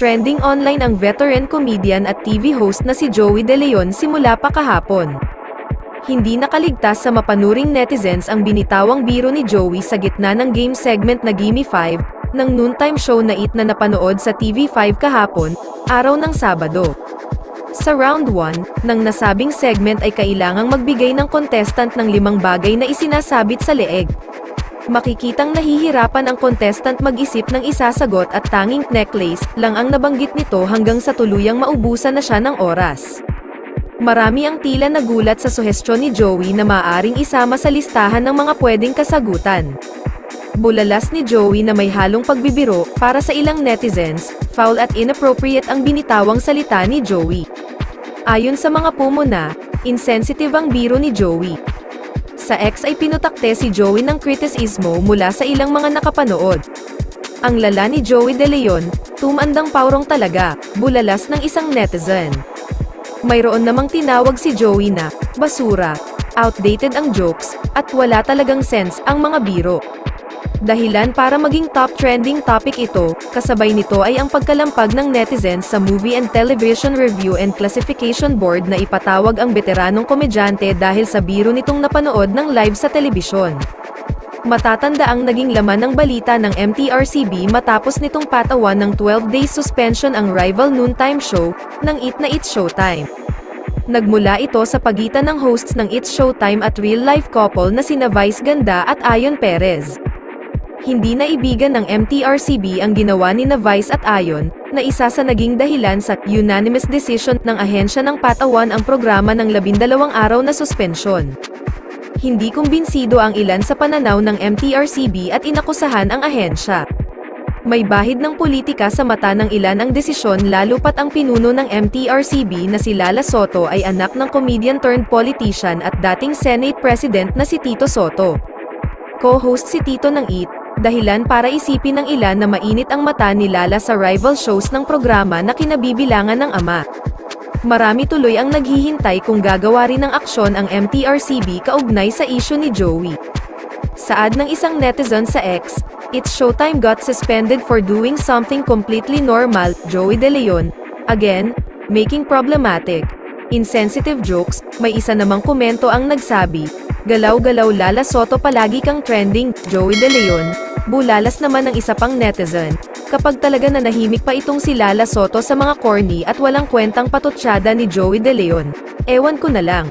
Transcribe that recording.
Trending online ang veteran comedian at TV host na si Joey De Leon simula pa kahapon. Hindi nakaligtas sa mapanuring netizens ang binitawang biro ni Joey sa gitna ng game segment na Gimme 5, ng noontime show na It na napanood sa TV5 kahapon, araw ng Sabado. Sa round 1, ng nasabing segment ay kailangang magbigay ng contestant ng 5 bagay na isinasabit sa leeg. Makikitang nahihirapan ang contestant mag-isip ng isasagot at tanging necklace lang ang nabanggit nito hanggang sa tuluyang maubusan na siya ng oras. Marami ang tila nagulat sa suhestyon ni Joey na maaaring isama sa listahan ng mga pwedeng kasagutan. Bulalas ni Joey na may halong pagbibiro, para sa ilang netizens, foul at inappropriate ang binitawang salita ni Joey. Ayon sa mga pumuna, insensitive ang biro ni Joey. Sa X ay pinutakte si Joey ng kritisismo mula sa ilang mga nakapanood. Ang lala ni Joey De Leon, tumandang paurong talaga, bulalas ng isang netizen. Mayroon namang tinawag si Joey na basura, outdated ang jokes, at wala talagang sense ang mga biro. Dahilan para maging top trending topic ito, kasabay nito ay ang pagkalampag ng netizens sa Movie and Television Review and Classification Board na ipatawag ang veteranong komedyante dahil sa biro nitong napanood ng live sa telebisyon. Matatanda ang naging laman ng balita ng MTRCB matapos nitong patawan ng 12 days suspension ang rival noontime show, ng It na It's Showtime. Nagmula ito sa pagitan ng hosts ng It's Showtime at real-life couple na sina Vice Ganda at Ayon Perez. Hindi naibigan ng MTRCB ang ginawa ni Vice at Ayon, na isa sa naging dahilan sa unanimous decision ng ahensya ng patawan ang programa ng 12 araw na suspensyon. Hindi kumbinsido ang ilan sa pananaw ng MTRCB at inakusahan ang ahensya. May bahid ng politika sa mata ng ilan ang desisyon lalo pat ang pinuno ng MTRCB na si Lala Soto ay anak ng comedian turned politician at dating Senate President na si Tito Soto. Co-host si Tito ng It, dahilan para isipin ng ilan na mainit ang mata ni Lala sa rival shows ng programa na kinabibilangan ng ama. Marami tuloy ang naghihintay kung gagawa rin ng aksyon ang MTRCB kaugnay sa issue ni Joey. Saad ng isang netizen sa X, It's Showtime got suspended for doing something completely normal, Joey De Leon, again, making problematic, insensitive jokes. May isa namang komento ang nagsabi, galaw-galaw Lala Soto palagi kang trending, Joey De Leon. Bulalas naman ng isa pang netizen, kapag talaga nanahimik pa itong si Lala Soto sa mga corny at walang kwentang patutsyada ni Joey De Leon, ewan ko na lang.